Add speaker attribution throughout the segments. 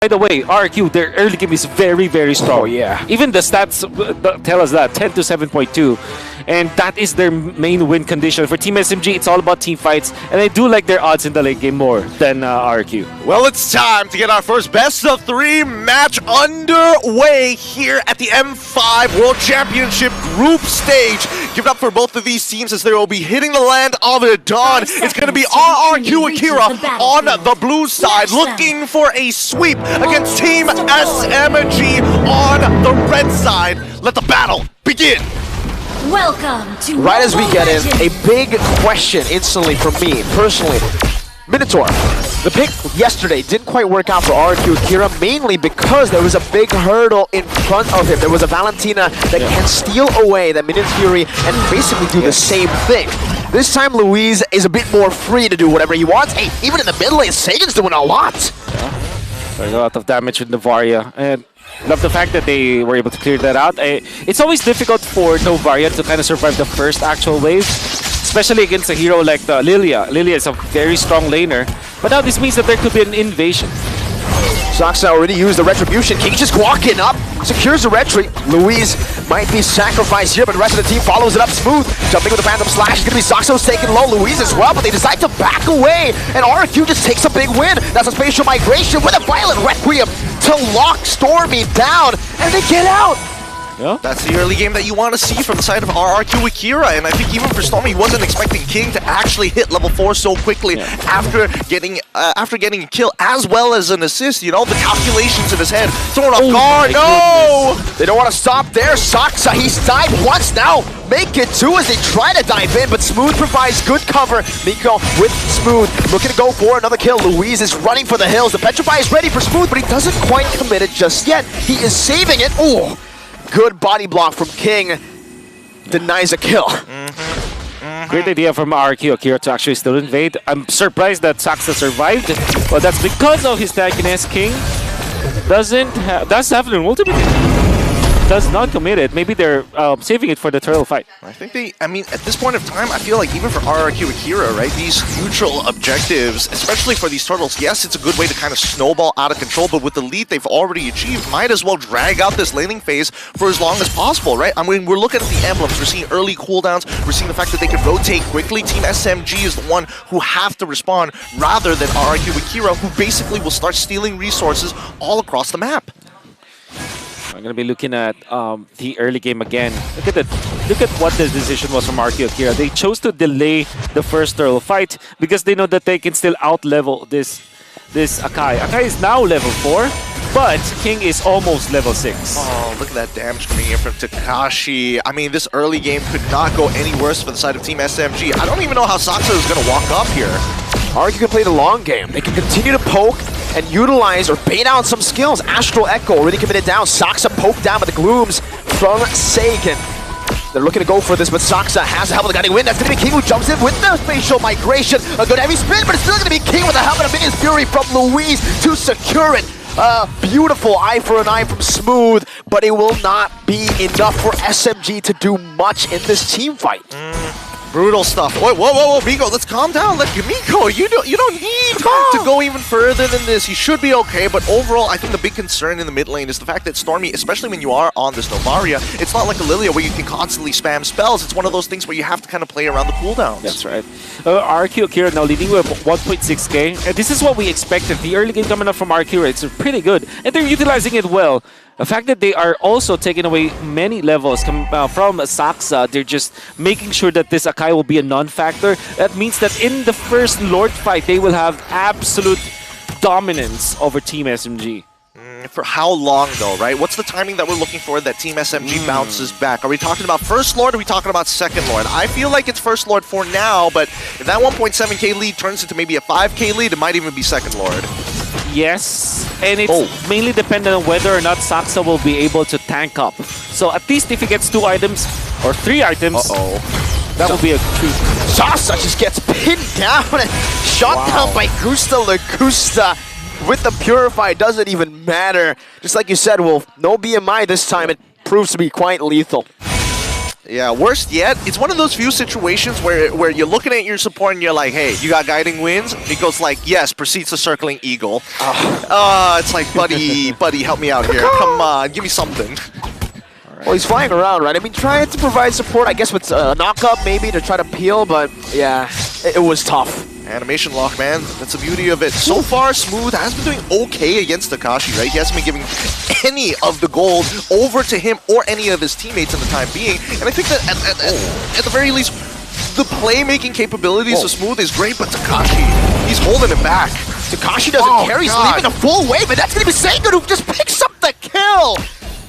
Speaker 1: By the way, RQ, their early game is very, very strong.
Speaker 2: Oh, yeah.
Speaker 1: Even the stats tell us that, 10 to 7.2. And that is their main win condition. For Team SMG, it's all about team fights. And I do like their odds in the late game more than RQ.
Speaker 3: Well, it's time to get our first best-of-3 match underway here at the M5 World Championship Group Stage. Give it up for both of these teams as they will be hitting the land of the dawn. It's going to be RRQ Akira on the blue side, looking for a sweep against Team SMG on the red side. Let the battle begin.
Speaker 4: Welcome to
Speaker 2: Right as we get in, a big question instantly for me, personally. Minotaur, the pick yesterday didn't quite work out for RQ Akira, mainly because there was a big hurdle in front of him. There was a Valentina that can steal away that Minion Fury and basically do the same thing. This time Louise is a bit more free to do whatever he wants. Hey, even in the mid lane, Sagan's doing a lot.
Speaker 1: There's a lot of damage with Novaria. And love the fact that they were able to clear that out. It's always difficult for Novaria to kind of survive the first actual wave, especially against a hero like the Lilia. Lilia is a very strong laner, but now this means that there could be an invasion.
Speaker 2: Saksa already used the Retribution. King just walking up, secures the retreat. Louise might be sacrificed here, but the rest of the team follows it up smooth. Jumping with a Phantom Slash. It's going to be Saxo's taking low, Louise as well, but they decide to back away. And RQ just takes a big win. That's a spatial migration with a Violent Requiem to lock Stormy down, and they get out.
Speaker 1: Yeah.
Speaker 3: That's the early game that you want to see from the side of RRQ Akira, and I think even for Stormy, he wasn't expecting King to actually hit level 4 so quickly after getting a kill as well as an assist. You know, the calculations in his head, thrown off guard. No!
Speaker 2: They don't want to stop there. Saksa, he's died once now. Make it two as they try to dive in, but Smooth provides good cover. Miko with Smooth, looking to go for another kill. Louise is running for the hills. The Petrify is ready for Smooth, but he doesn't quite commit it just yet. He is saving it. Oh! Good body block from King. Denies a kill.
Speaker 1: Great idea from RQ Akira to actually still invade. I'm surprised that Saksa survived, but that's because of his Telekinesis. King does have an ultimate. Does not commit it. Maybe they're saving it for the turtle fight.
Speaker 3: I think I mean, at this point of time, I feel like even for RRQ Akira, right, these neutral objectives, especially for these turtles, yes, it's a good way to kind of snowball out of control, but with the lead they've already achieved, might as well drag out this laning phase for as long as possible, right? I mean, we're looking at the emblems, we're seeing early cooldowns, we're seeing the fact that they can rotate quickly. Team SMG is the one who have to respond rather than RRQ Akira, who basically will start stealing resources all across the map.
Speaker 1: I'm gonna be looking at the early game again. Look at what the decision was from RQ Akira. They chose to delay the first turtle fight because they know that they can still out-level this Akai. Akai is now level 4, but King is almost level 6.
Speaker 3: Oh, look at that damage coming in from Takashi. I mean, this early game could not go any worse for the side of Team SMG. I don't even know how Saksa is going to walk up here.
Speaker 2: RQ can play the long game. They can continue to poke and utilize or bait out some skills. Astral Echo already committed down. Saksa poked down by the glooms from Sagan. They're looking to go for this, but Saksa has the help of the guiding wind. That's going to be King who jumps in with the spatial migration. A good heavy spin, but it's still going to be King with the help of Minion Fury from Louise to secure it. Beautiful eye for an eye from Smooth, but it will not be enough for SMG to do much in this team fight.
Speaker 3: Brutal stuff. Whoa, Miko, let's calm down. Miko, you don't need to go even further than this. You should be okay, but overall, I think the big concern in the mid lane is the fact that Stormy, especially when you are on this Novaria, it's not like a Lilia where you can constantly spam spells. It's one of those things where you have to kind of play around the cooldowns.
Speaker 1: That's right. RQ Akira now leading with 1.6k. And this is what we expected. The early game coming up from RQ, it's pretty good. And they're utilizing it well. The fact that they are also taking away many levels from Saksa, they're just making sure that this Akai will be a non-factor. That means that in the first Lord fight, they will have absolute dominance over Team SMG.
Speaker 3: For how long though, right? What's the timing that we're looking for that Team SMG bounces back? Are we talking about First Lord or are we talking about Second Lord? I feel like it's First Lord for now, but if that 1.7k lead turns into maybe a 5k lead, it might even be Second Lord.
Speaker 1: Yes, and it's mainly dependent on whether or not Saksa will be able to tank up. So at least if he gets 2 items or 3 items, that will be a treat.
Speaker 2: Saksa just gets pinned down and shot down by Gusta Lagusta with the Purify. Doesn't even matter. Just like you said, Wolf, no BMI this time. It proves to be quite lethal.
Speaker 3: Yeah, worst yet, it's one of those few situations where you're looking at your support and you're like, hey, you got guiding wins? Miko's like, yes, proceeds to circling Eagle. It's like, buddy, help me out here. Come on, give me something.
Speaker 2: Well, he's flying around, right? I mean, trying to provide support, I guess, with a knock-up maybe to try to peel, but yeah, it was tough.
Speaker 3: Animation lock, man. That's the beauty of it. So far, Smooth has been doing okay against Takashi, right? He hasn't been giving any of the gold over to him or any of his teammates in the time being. And I think that at the very least, the playmaking capabilities of Smooth is great, but Takashi, he's holding it back.
Speaker 2: Takashi doesn't carry, he's leaving a full wave, and that's going to be Seigen who just picks up the kill!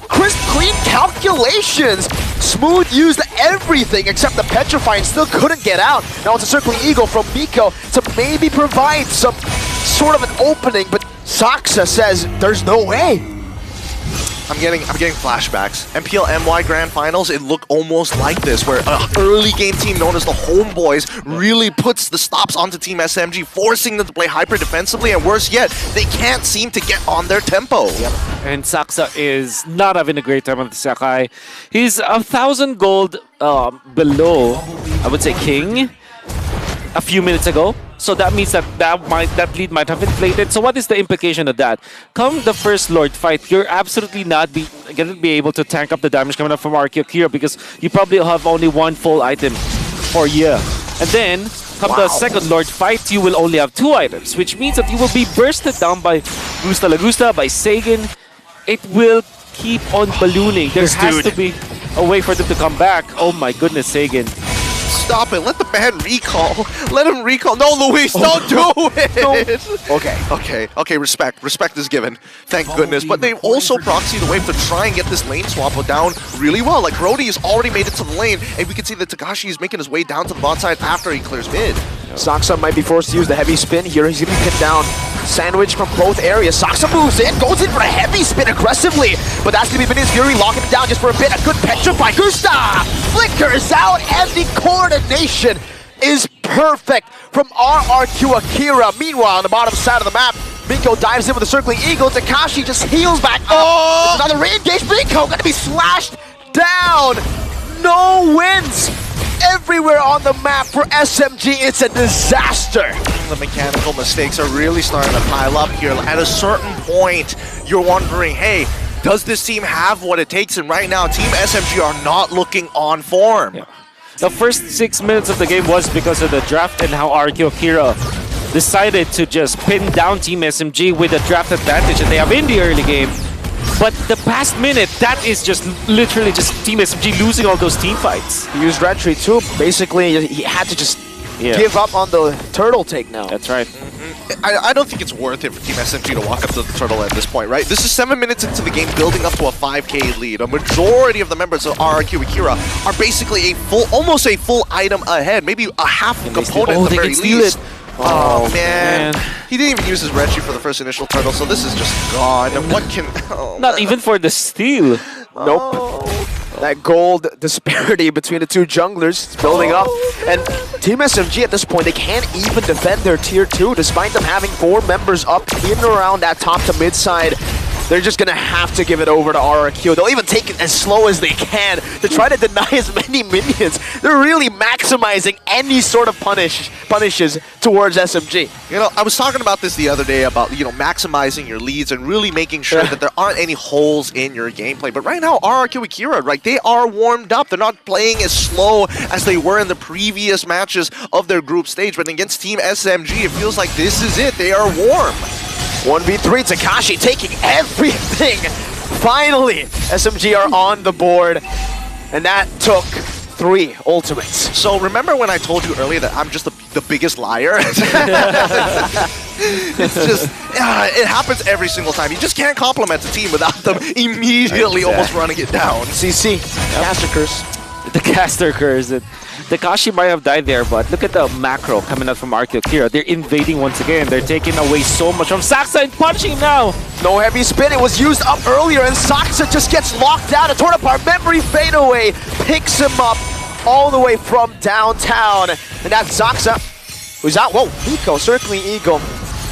Speaker 2: Crisp, clean calculations! Smooth used everything except the Petrify and still couldn't get out. Now it's a circling Eagle from Miko to maybe provide some sort of an opening, but Saksa says there's no way.
Speaker 3: I'm getting flashbacks. MPL MY Grand Finals, it looked almost like this, where an early game team known as the Homeboys really puts the stops onto Team SMG, forcing them to play hyper defensively, and worse yet, they can't seem to get on their tempo.
Speaker 1: Yep. And Saksa is not having a great time with Sakai. He's 1,000 gold below, I would say, King a few minutes ago. So that means that lead might have inflated. So what is the implication of that? Come the first Lord fight, you're absolutely not going to be able to tank up the damage coming up from Akira because you probably have only one full item for you. And then, come the second Lord fight, you will only have 2 items, which means that you will be bursted down by Gusta Lagusta, by Seigen. It will keep on ballooning. There has to be a way for them to come back. Oh my goodness, Seigen.
Speaker 3: Stop it. Let the man recall. Let him recall. No, Luis, don't do it.
Speaker 2: No.
Speaker 3: Okay, respect. Respect is given. Thank goodness. But they also proxy the wave to try and get this lane swap down really well. Like, Brody has already made it to the lane, and we can see that Takashi is making his way down to the bot side after he clears mid.
Speaker 2: Saksa might be forced to use the heavy spin here. He's going to be pinned down. Sandwich from both areas. Saksa moves in, goes in for a heavy spin aggressively, but that's going to be Vinny's Fury locking him down just for a bit. A good Petrify. Gusta flickers out, and the coordination is perfect from RRQ Akira. Meanwhile, on the bottom side of the map, Miko dives in with a circling Eagle. Takashi just heals back up. There's another re-engage. Miko going to be slashed down. No wins everywhere on the map for SMG. It's a disaster.
Speaker 3: The mechanical mistakes are really starting to pile up here. At a certain point, you're wondering, hey, does this team have what it takes? And right now, Team SMG are not looking on form.
Speaker 1: Yeah. The first 6 minutes of the game was because of the draft and how RQ Akira decided to just pin down Team SMG with the draft advantage that they have in the early game. But the past minute, that is just literally just Team SMG losing all those team fights.
Speaker 2: He used Red Tree too. Basically, he had to just give up on the turtle take now.
Speaker 1: That's right.
Speaker 3: I don't think it's worth it for Team SMG to walk up to the turtle at this point, right? This is 7 minutes into the game, building up to a 5K lead. A majority of the members of RRQ Akira are basically almost a full item ahead, maybe a half component at the very least. Oh, man. He didn't even use his Reggie for the first initial turtle, so this is just gone. What can... Oh,
Speaker 1: Not even for the steal.
Speaker 2: Nope. That gold disparity between the two junglers is building up. And Team SMG at this point, they can't even defend their tier 2 despite them having 4 members up in and around that top to mid side. They're just going to have to give it over to RRQ. They'll even take it as slow as they can to try to deny as many minions. They're really maximizing any sort of punishes towards SMG.
Speaker 3: You know, I was talking about this the other day about, you know, maximizing your leads and really making sure that there aren't any holes in your gameplay. But right now, RRQ Akira, right, they are warmed up. They're not playing as slow as they were in the previous matches of their group stage. But against Team SMG, it feels like this is it. They are warm.
Speaker 2: 1v3, Takashi taking everything. Finally, SMG are on the board, and that took 3 ultimates.
Speaker 3: So remember when I told you earlier that I'm just the biggest liar? It's just, it happens every single time. You just can't compliment a team without them immediately almost running it down.
Speaker 2: CC, caster curse.
Speaker 1: The caster curse. Takashi might have died there, but look at the macro coming out from RQ Akira. They're invading once again. They're taking away so much from Saksa and punching him now.
Speaker 2: No heavy spin. It was used up earlier, and Saksa just gets locked out. A torn apart memory fadeaway picks him up all the way from downtown. And that's Saksa, who's out. Whoa, Miko, circling Eagle,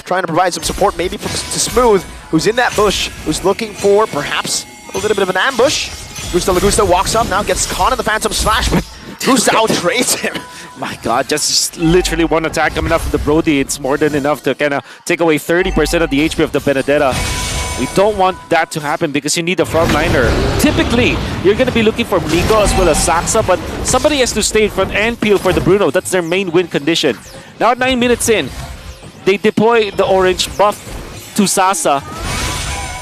Speaker 2: trying to provide some support maybe to Smooth, who's in that bush, who's looking for perhaps a little bit of an ambush. Gusta Lagusta walks up now, gets caught in the Phantom Slash, but Gusta outtrades him.
Speaker 1: My God, just literally one attack coming up from the Brody. It's more than enough to kind of take away 30% of the HP of the Benedetta. We don't want that to happen because you need a frontliner. Typically, you're going to be looking for Miko as well as Saxa, but somebody has to stay in front and peel for the Bruno. That's their main win condition. Now, 9 minutes in, they deploy the orange buff to Sasa.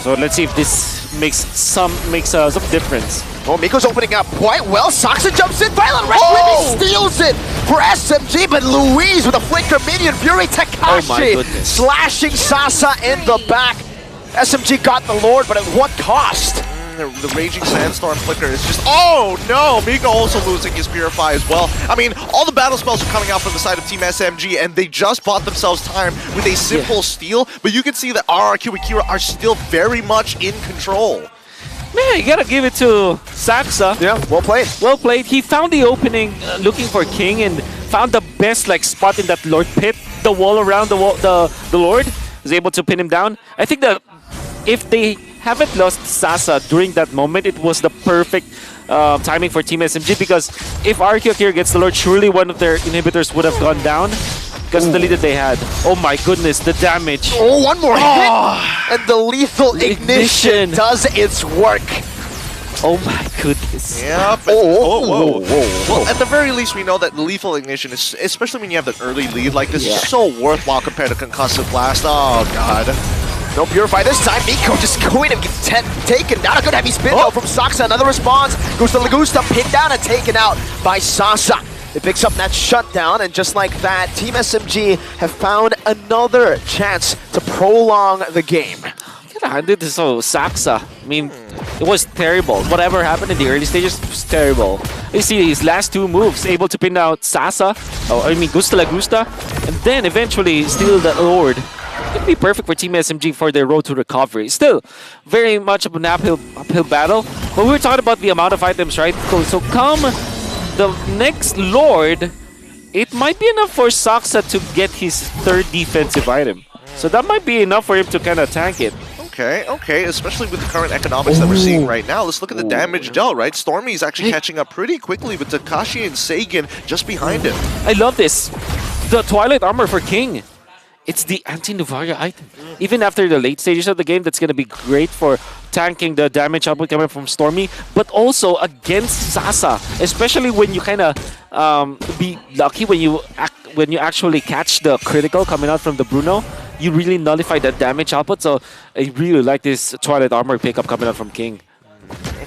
Speaker 1: So let's see if this makes some difference.
Speaker 2: Oh, Miko's opening up quite well. Saxa jumps in. Violent Red Ribbon steals it for SMG, but Louise with a flicker minion. Fury
Speaker 1: Oh my
Speaker 2: Takashi
Speaker 1: goodness.
Speaker 2: slashing Sasa in the back. SMG got the Lord, but at what cost?
Speaker 3: The Raging Sandstorm flicker is just... Oh, no! Miko also losing his Purify as well. I mean, all the battle spells are coming out from the side of Team SMG, and they just bought themselves time with a simple steal, but you can see that RRQ and Akira are still very much in control.
Speaker 1: Man, you gotta give it to Saxa.
Speaker 2: Yeah, well played.
Speaker 1: Well played. He found the opening looking for King and found the best spot in that Lord pit. The wall around the Lord was able to pin him down. I think that if they haven't lost Sasa during that moment, it was the perfect timing for Team SMG, because if RQ Akira gets the Lord, surely one of their inhibitors would have gone down because of the lead that they had. Oh my goodness, the damage.
Speaker 2: Oh, one more hit! And the lethal ignition does its work.
Speaker 1: Oh my goodness.
Speaker 3: Yep.
Speaker 2: Whoa.
Speaker 3: Well, at the very least, we know that lethal ignition is, especially when you have an early lead like this, is so worthwhile compared to concussive blast. Oh god.
Speaker 2: No Purify this time. Miko just going and gets taken down. A good heavy spin though from Saxa. Another response. Gusta Lagusta pinned down and taken out by Sasa. It picks up that shutdown, and just like that, Team SMG have found another chance to prolong the game.
Speaker 1: Gotta hand it to Saxa. I mean, it was terrible. Whatever happened in the early stages was terrible. You see his last two moves, able to pin out Sasa, Gusta Lagusta, and then eventually steal the Lord. Could be perfect for Team SMG for their road to recovery. Still, very much of an uphill battle. But we were talking about the amount of items, right? So come the next Lord, it might be enough for Saxa to get his third defensive item. So that might be enough for him to kind of tank it.
Speaker 3: Okay, especially with the current economics that we're seeing right now. Let's look at the damage dealt, right? Stormy is actually catching up pretty quickly with Takashi and Sagan just behind him.
Speaker 1: I love this. The Twilight Armor for King. It's the anti-Nuvaria item. Even after the late stages of the game, that's going to be great for tanking the damage output coming from Stormy, but also against Sasa, especially when you kind of be lucky when you actually catch the critical coming out from the Bruno. You really nullify that damage output, so I really like this Twilight Armor pickup coming out from King.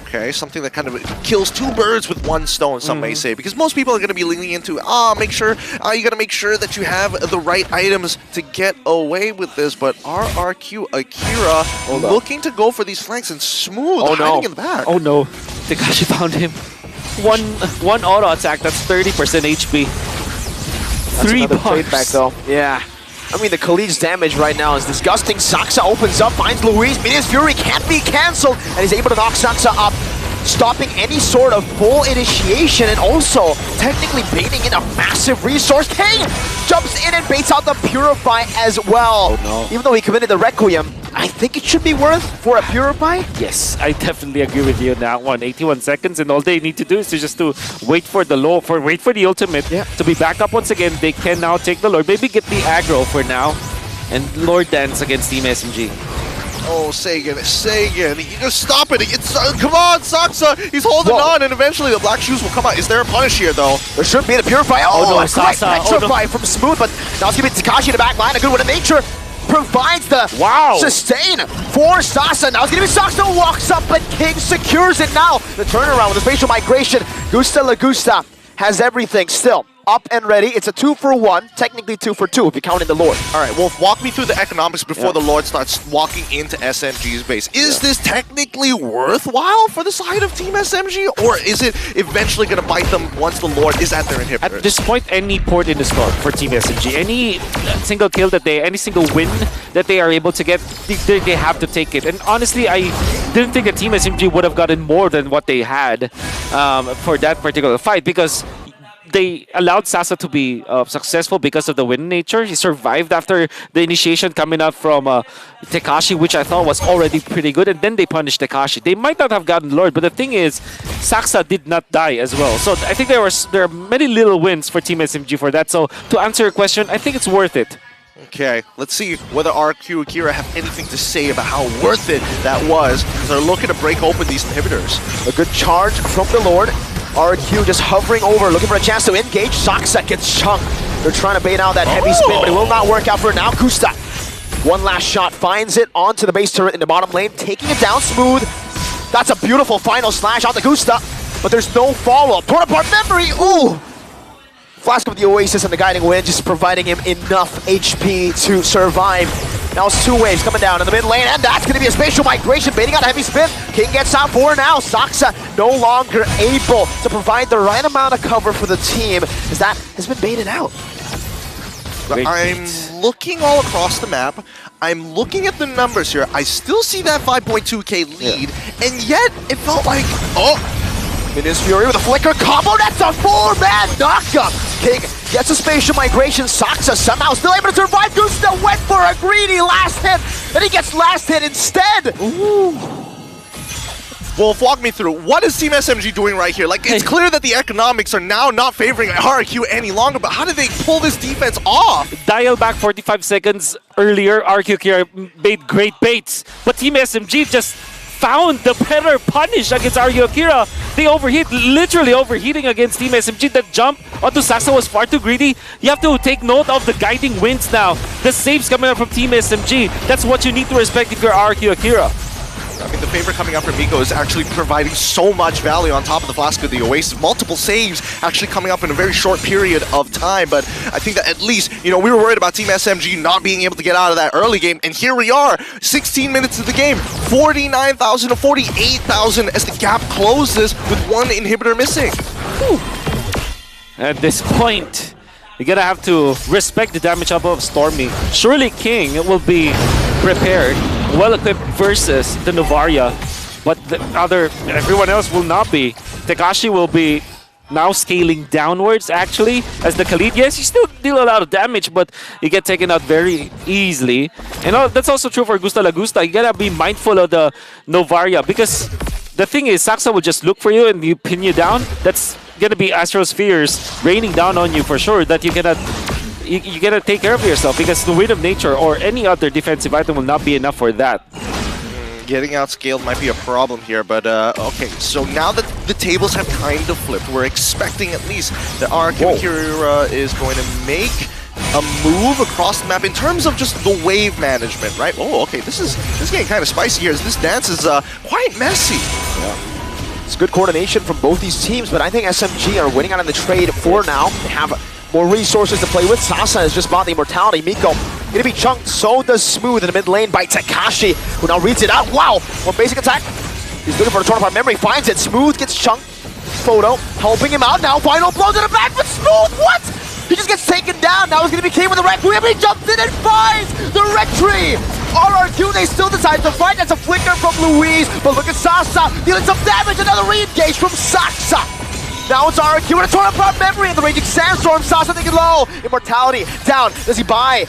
Speaker 3: Okay, something that kind of kills two birds with one stone, some may say, because most people are going to be leaning into, you got to make sure that you have the right items to get away with this, but RRQ Akira looking to go for these flanks and smooth, hiding in the back.
Speaker 1: Oh no, Takashi found him. One auto attack, that's 30% HP.
Speaker 2: That's
Speaker 1: 3
Speaker 2: another
Speaker 1: bars.
Speaker 2: trade back though. Yeah. I mean, the Khaled's damage right now is disgusting. Saxa opens up, finds Louise. Minions Fury can't be cancelled, and he's able to knock Saxa up, stopping any sort of full initiation, and also technically baiting in a massive resource. King jumps in and baits out the Purify as well.
Speaker 1: Oh no.
Speaker 2: Even though he committed the Requiem, I think it should be worth for a Purify.
Speaker 1: Yes, I definitely agree with you on that one. 81 seconds, and all they need to do is just to wait for the wait for the ultimate to be back up once again. They can now take the Lord, maybe get the aggro for now, and Lord dance against Team SMG.
Speaker 3: Oh, Sagan, you just stop it. It's come on, Saxa, he's holding on, and eventually the black shoes will come out. Is there a punish here, though?
Speaker 2: There should be the Purify. Oh,
Speaker 1: no,
Speaker 2: a great
Speaker 1: Sasa.
Speaker 2: Petrify from Smooth, but now it's going to be Takashi in the back line. A good one of nature. Provides the sustain for Sasa. Now it's going to be Sasa who walks up, but King secures it now. The turnaround with the spatial migration. Gusta Lagusta has everything still up and ready. It's a 2-for-1, technically 2-for-2 if you count in the Lord.
Speaker 3: All right, well, walk me through the economics before the Lord starts walking into SMG's base. Is this technically worthwhile for the side of Team SMG, or is it eventually going to bite them once the Lord is at their inhibitor?
Speaker 1: At this point, any port in the store for Team SMG, any single kill any single win that they are able to get, they have to take it. And honestly, I didn't think that Team SMG would have gotten more than what they had for that particular fight, because they allowed Sasa to be successful because of the win nature. He survived after the initiation coming up from Tekashi, which I thought was already pretty good, and then they punished Tekashi. They might not have gotten Lord, but the thing is, Saksa did not die as well. So I think there are many little wins for Team SMG for that. So to answer your question, I think it's worth it.
Speaker 3: Okay, let's see whether RQ Akira have anything to say about how worth it that was. They're looking to break open these inhibitors.
Speaker 2: A good charge from the Lord. RQ just hovering over, looking for a chance to engage. Saksa gets chunked. They're trying to bait out that heavy spin, but it will not work out for now. Gusta, one last shot, finds it onto the base turret in the bottom lane, taking it down smooth. That's a beautiful final slash on the Gusta, but there's no follow-up. Torn apart memory, ooh! Flask of the Oasis and the Guiding Wind just providing him enough HP to survive. Now it's two waves coming down in the mid lane, and that's going to be a spatial migration, baiting out a heavy spin. King gets out for now. Saksa no longer able to provide the right amount of cover for the team, as that has been baited out.
Speaker 3: I'm looking all across the map. I'm looking at the numbers here. I still see that 5.2k lead, and yet it felt like,
Speaker 2: Minions Fury with a flicker combo, that's a 4-man knockup! King gets a spatial migration, Saksa somehow still able to survive. Gusta went for a greedy last hit, and he gets last hit instead! Ooh.
Speaker 3: Wolf, walk me through. What is Team SMG doing right here? Like, it's clear that the economics are now not favoring RQ any longer, but how did they pull this defense off?
Speaker 1: Dial back 45 seconds earlier, RQ Akira made great baits, but Team SMG just found the better punish against RQ Akira. They overheat, literally overheating against Team SMG. That jump onto Saksa was far too greedy. You have to take note of the guiding winds now. The saves coming up from Team SMG. That's what you need to respect if you're RQ Akira.
Speaker 3: I mean, the favor coming up from Miko is actually providing so much value on top of the Flask of the Oasis. Multiple saves actually coming up in a very short period of time, but I think that at least, you know, we were worried about Team SMG not being able to get out of that early game, and here we are, 16 minutes of the game, 49,000 to 48,000 as the gap closes with one inhibitor missing.
Speaker 1: Whew. At this point, you're gonna have to respect the damage up of Stormy. Surely King will be prepared, well-equipped versus the Novaria, but everyone else will not be. Tekashi will be now scaling downwards, actually, as the Khalid. Yes, you still deal a lot of damage, but you get taken out very easily. And that's also true for Gusta La Gusta. You gotta be mindful of the Novaria, because the thing is, Saksa will just look for you and you pin you down. That's gonna be Astrospheres raining down on you for sure, that you cannot... You gotta take care of yourself, because the Wind of Nature or any other defensive item will not be enough for that.
Speaker 3: Getting outscaled might be a problem here, but okay, so now that the tables have kind of flipped, we're expecting at least that Akira is going to make a move across the map in terms of just the wave management, right? Oh, okay, this is getting kind of spicy here, as this dance is quite messy.
Speaker 2: Yeah. It's good coordination from both these teams, but I think SMG are winning out in the trade for now. They have more resources to play with. Sasa has just bought the Immortality. Miko gonna be chunked. So does Smooth in the mid lane by Tekashi, who now reads it out. Wow! One basic attack. He's looking for a torn apart memory. Finds it. Smooth gets chunked. Photo helping him out now. Final blow to the back, but Smooth, what? He just gets taken down. Now he's gonna be King with the Requiem. He jumps in and finds the Red Tree. RRQ, they still decide to fight. That's a flicker from Louise, but look at Sasa dealing some damage. Another re-engage from Saksa. Now it's RQ with a torn apart memory, and the Raging Sandstorm. Sasa thinking low. Immortality down. Does he buy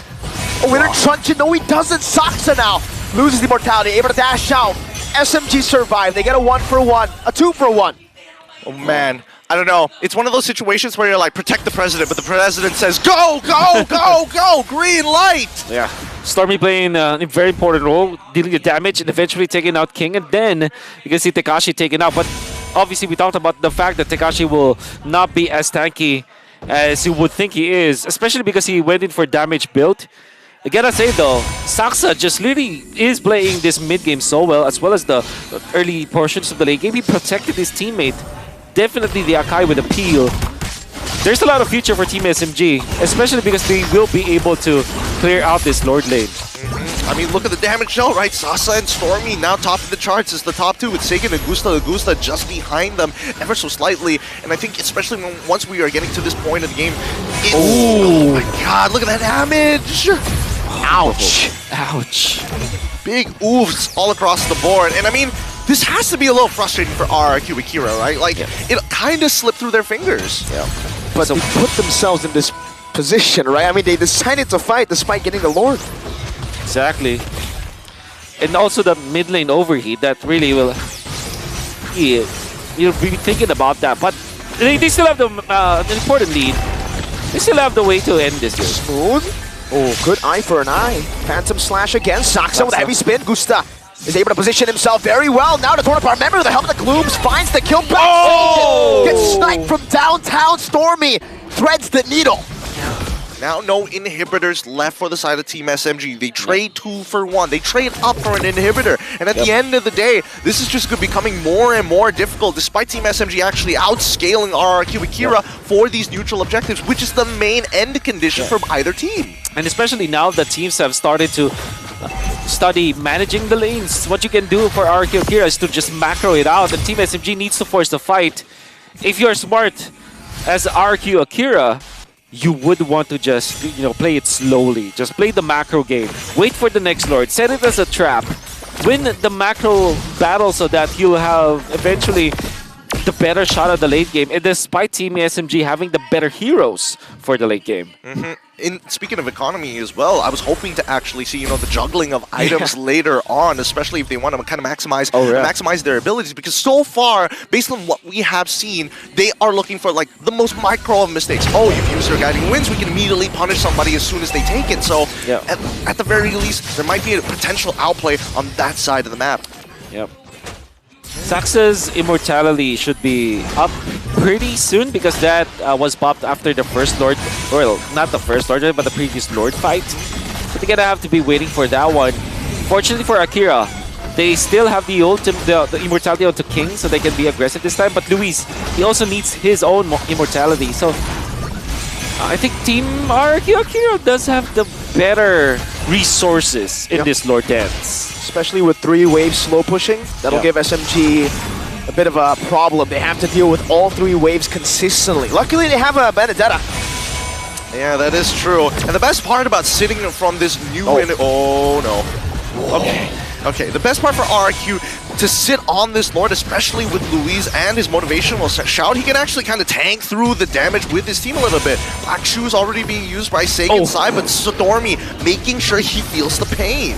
Speaker 2: a winner truncheon? No, he doesn't. Saksa now loses the Immortality, able to dash out. SMG survive. They get a 1-for-1, a 2-for-1.
Speaker 3: Oh man, I don't know. It's one of those situations where you're like, protect the president, but the president says, go, go, go, go, green light!
Speaker 1: Yeah. Stormy playing a very important role, dealing the damage and eventually taking out King, and then you can see Tekashi taken out. But obviously we talked about the fact that Tekashi will not be as tanky as you would think he is, especially because he went in for damage build. I gotta say though, Saksa just really is playing this mid-game so well, as well as the early portions of the late game. He protected his teammate. Definitely the Akai with a peel. There's a lot of future for Team SMG, especially because they will be able to clear out this Lord lane.
Speaker 3: I mean, look at the damage though, right? Sasa and Stormy now top of the charts as the top two, with Seiken and Gusta just behind them ever so slightly. And I think especially once we are getting to this point of the game, oh my god, look at that damage!
Speaker 2: Ouch!
Speaker 1: Ouch.
Speaker 3: Big oofs all across the board. And I mean, this has to be a little frustrating for RQ Akira, right? Like, it kind of slipped through their fingers.
Speaker 2: Yeah. But they put themselves in this position, right? I mean, they decided to fight despite getting the Lord.
Speaker 1: Exactly. And also the mid lane overheat that really will... Yeah, you'll be thinking about that. But they still have the important lead. They still have the way to end this game.
Speaker 2: Smooth. Oh, good eye for an eye. Phantom Slash again. Saksa with a heavy spin. Gusta is able to position himself very well. Now to torn apart. Remember, the help of the Glooms finds the kill back.
Speaker 1: Oh!
Speaker 2: Gets sniped from downtown. Stormy threads the needle.
Speaker 3: Now no inhibitors left for the side of Team SMG. They trade 2 for 1. They trade up for an inhibitor. And at the end of the day, this is just becoming more and more difficult despite Team SMG actually outscaling RRQ Akira for these neutral objectives, which is the main end condition for either team.
Speaker 1: And especially now that teams have started to study managing the lanes. What you can do for RRQ Akira is to just macro it out, and Team SMG needs to force the fight. If you're smart as RRQ Akira, you would want to just, play it slowly. Just play the macro game. Wait for the next Lord. Set it as a trap. Win the macro battle so that you'll have eventually the better shot at the late game. And despite Team SMG having the better heroes for the late game.
Speaker 3: Speaking of economy as well, I was hoping to actually see, the juggling of items later on, especially if they want to kind of maximize their abilities. Because so far, based on what we have seen, they are looking for like the most micro of mistakes. Oh, you've used your guiding winds, we can immediately punish somebody as soon as they take it. So at the very least, there might be a potential outplay on that side of the map.
Speaker 1: Yep. Saxa's immortality should be up pretty soon because that was popped after the first Lord, well, not the first Lord, but the previous Lord fight. So they're gonna have to be waiting for that one. Fortunately for Akira, they still have the immortality onto King, so they can be aggressive this time. But Luis, he also needs his own immortality. So I think Team RRQ Akira does have the better resources in this Lord dance.
Speaker 2: Especially with 3 waves slow pushing, that'll give SMG a bit of a problem. They have to deal with all 3 waves consistently. Luckily, they have a Benedetta.
Speaker 3: Yeah, that is true. And the best part about sitting from this new... Oh, no. Okay, the best part for RRQ to sit on this Lord, especially with Luis and his motivational shout, he can actually kind of tank through the damage with his team a little bit. Black Shoes already being used by Sagan's side, but Stormy making sure he feels the pain.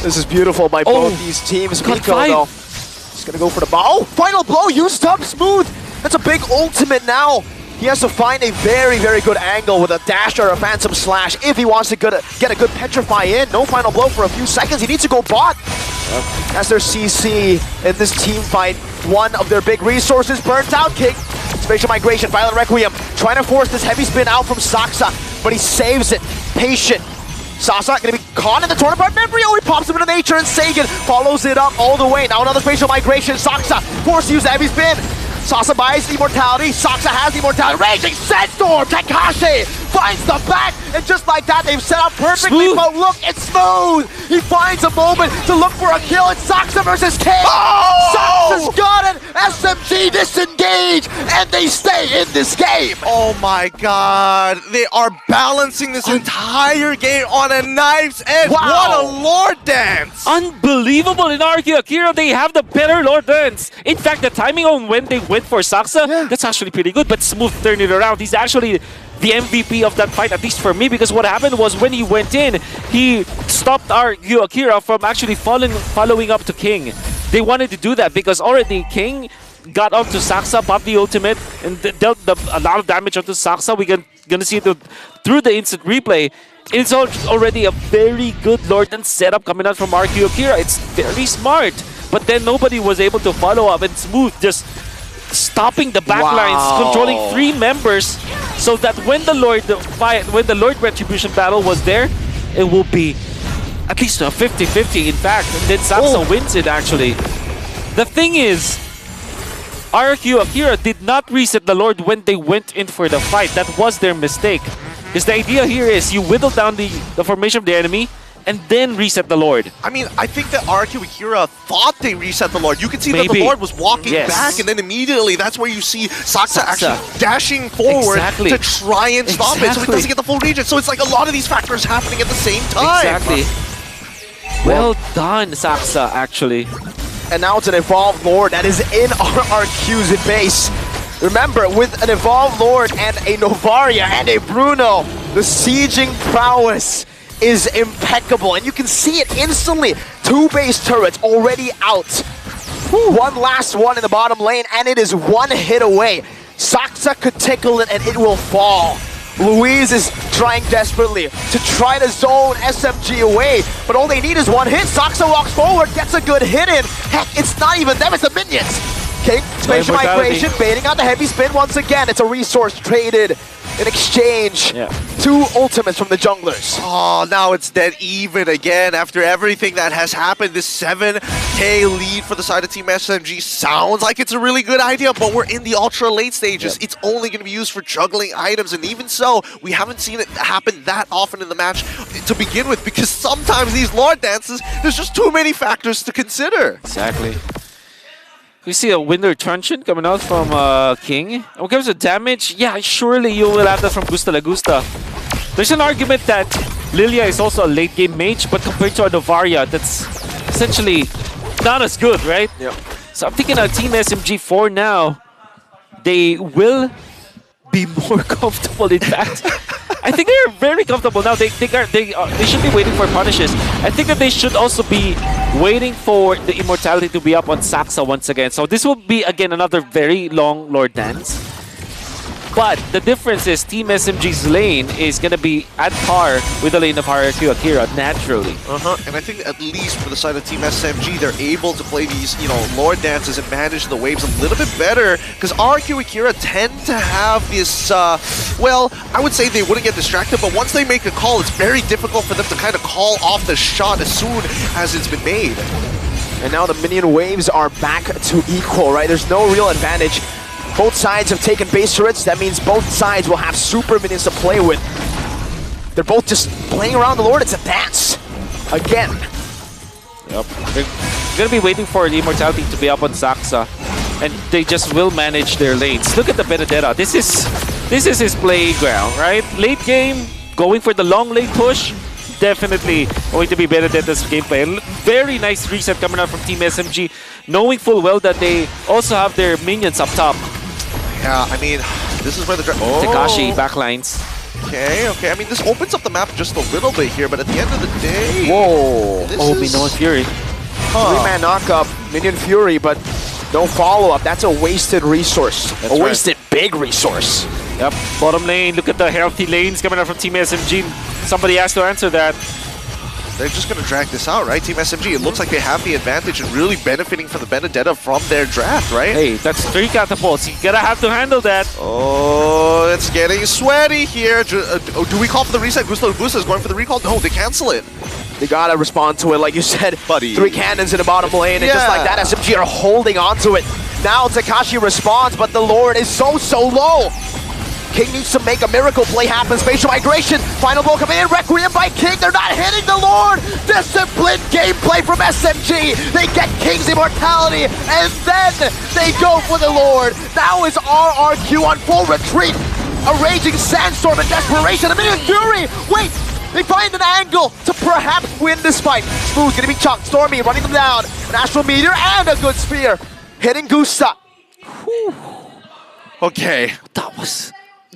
Speaker 2: This is beautiful by both these teams. Miko, though, he's going to go for the ball. Oh, final blow used up. Smooth. That's a big ultimate now. He has to find a very, very good angle with a dash or a Phantom Slash if he wants to get a good Petrify in. No final blow for a few seconds. He needs to go bot. As their CC in this team fight, one of their big resources burnt out. King, Spatial Migration, Violent Requiem, trying to force this heavy spin out from Saksa, but he saves it. Patient. Sasa gonna be caught in the torn apart memory. Oh, he pops him into nature, and Sagan follows it up all the way. Now another Spatial Migration. Saksa forced to use the heavy spin. Sasa buys the immortality. Saksa has the immortality. Raging Sandstorm. Takashi finds the back, and just like that, they've set up perfectly.
Speaker 1: Smooth.
Speaker 2: But look, it's Smooth. He finds a moment to look for a kill. It's Saksa versus King. Saksa's got it. SMG disengage, and they stay in this game.
Speaker 3: Oh my god, they are balancing this entire game on a knife's edge.
Speaker 2: Wow.
Speaker 3: What a Lord dance!
Speaker 1: Unbelievable in RRQ Akira, they have the better Lord dance. In fact, the timing on when they went for Saksa, that's actually pretty good, but Smooth turned it around. He's actually the MVP of that fight, at least for me, because what happened was when he went in, he stopped RRQ Akira from actually following up to King. They wanted to do that because already King got onto Saksa, popped the ultimate, and dealt a lot of damage onto Saksa. We're gonna see it through the instant replay. It's already a very good Lord dance setup coming out from RRQ Akira. It's very smart, but then nobody was able to follow up, and Smooth just stopping the backlines, controlling 3 members, so that when the Lord Retribution battle was there, it will be at least a 50-50 in fact, and then Saksa wins it actually. The thing is, RRQ Akira did not reset the Lord when they went in for the fight. That was their mistake. Because the idea here is you whittle down the formation of the enemy and then reset the Lord.
Speaker 3: I mean, I think that RRQ Akira thought they reset the Lord. You could see that the Lord was walking back, and then immediately that's where you see Saksa actually dashing forward to try and stop it so he doesn't get the full regen. So it's like a lot of these factors happening at the same time.
Speaker 1: Exactly. Well done, Saksa, actually.
Speaker 2: And now it's an evolved Lord that is in RRQ's base. Remember, with an Evolved Lord and a Novaria and a Bruno, the sieging prowess is impeccable. And you can see it instantly. 2 base turrets already out. One last one in the bottom lane, and it is 1 hit away. Saksa could tickle it, and it will fall. Louise is trying desperately to try to zone SMG away, but all they need is 1 hit. Saksa walks forward, gets a good hit in. Heck, it's not even them, it's the minions. Okay, spatial migration, baiting out the heavy spin once again. It's a resource traded in exchange. 2 ultimates from the junglers.
Speaker 3: Oh, now it's dead even again after everything that has happened. This 7K lead for the side of Team SMG sounds like it's a really good idea, but we're in the ultra late stages. It's only going to be used for juggling items, and even so, we haven't seen it happen that often in the match to begin with, because sometimes these Lord dances, there's just too many factors to consider.
Speaker 1: Exactly. We see a Winder Truncheon coming out from King. And when it comes to damage, yeah, surely you will have that from Gusta Lagusta. There's an argument that Lilia is also a late game mage, but compared to a Novaria, that's essentially not as good, right?
Speaker 2: Yeah.
Speaker 1: So I'm thinking Team SMG 4 now, they will be more comfortable, in fact. I think they're very comfortable now. They should be waiting for punishes. I think that they should also be waiting for the immortality to be up on Saksa once again. So this will be again another very long Lord dance. But the difference is Team SMG's lane is going to be at par with the lane of Akira naturally.
Speaker 3: And I think at least for the side of Team SMG, they're able to play these, Lord dances and manage the waves a little bit better, because Akira tend to have this, well, I would say they wouldn't get distracted, but once they make a call, it's very difficult for them to kind of call off the shot as soon as it's been made.
Speaker 2: And now the minion waves are back to equal, right? There's no real advantage. Both sides have taken base turrets. That means both sides will have super minions to play with. They're both just playing around the Lord. It's a dance. Again.
Speaker 1: Yep. They're going to be waiting for the immortality to be up on Saksa. And they just will manage their lanes. Look at the Benedetta. This is his playground, right? Late game, going for the long lane push. Definitely going to be Benedetta's gameplay. Very nice reset coming out from Team SMG, knowing full well that they also have their minions up top.
Speaker 3: Yeah, I mean, this is where the...
Speaker 1: Tekashi backlines.
Speaker 3: Okay. I mean, this opens up the map just a little bit here, but at the end of the day...
Speaker 2: Whoa.
Speaker 1: Minion Fury.
Speaker 2: 3-man knockup, Minion Fury, but no follow-up. That's a wasted resource.
Speaker 1: That's
Speaker 2: a wasted big resource.
Speaker 1: Yep, bottom lane. Look at the healthy lanes coming out from Team SMG. Somebody has to answer that.
Speaker 3: They're just going to drag this out, right? Team SMG, it looks like they have the advantage and really benefiting from the Benedetta from their draft, right?
Speaker 1: Hey, that's 3 catapults. You gotta have to handle that.
Speaker 3: Oh, it's getting sweaty here. Do we call for the reset? Gusta is going for the recall? No, they cancel it.
Speaker 2: They gotta respond to it, like you said.
Speaker 3: Buddy.
Speaker 2: 3 cannons in the bottom lane, and just like that, SMG are holding on to it. Now Tekashi responds, but the Lord is so low. King needs to make a miracle play happen. Spatial migration. Final blow coming in. Requiem by King. They're not hitting the Lord. Disciplined gameplay from SMG. They get King's immortality, and then they go for the Lord. Now is RRQ on full retreat. A raging sandstorm in desperation. A Minion Fury. Wait. They find an angle to perhaps win this fight. Smooth gonna be chunked. Stormy running them down. An Astral Meteor and a good spear. Hitting Gusta.
Speaker 1: Whew.
Speaker 3: Okay.
Speaker 1: That was...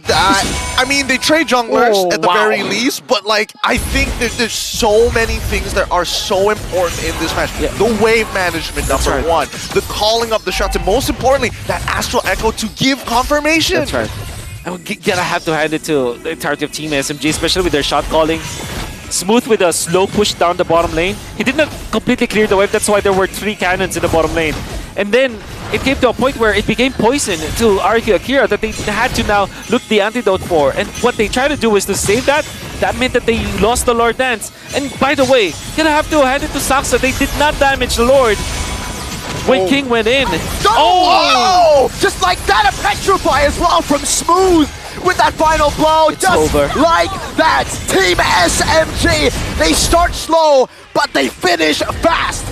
Speaker 3: I mean, they trade junglers at the very least, but like, I think that there's so many things that are so important in this match.
Speaker 1: Yeah.
Speaker 3: The wave management, number one. The calling of the shots, and most importantly, that Astral Echo to give confirmation.
Speaker 1: That's right. And we gotta have to hand it to the entirety of Team SMG, especially with their shot calling. Smooth with a slow push down the bottom lane. He did not completely clear the wave, that's why there were 3 cannons in the bottom lane. And then it came to a point where it became poison to Akira that they had to now look the antidote for. And what they tried to do was to save that. That meant that they lost the Lord Dance. And by the way, gonna have to hand it to Saksa. They did not damage the Lord when King went in.
Speaker 2: Oh! Just like that, a Petrify as well from Smooth with that final blow.
Speaker 1: It's over.
Speaker 2: Like that, Team SMG, they start slow, but they finish fast.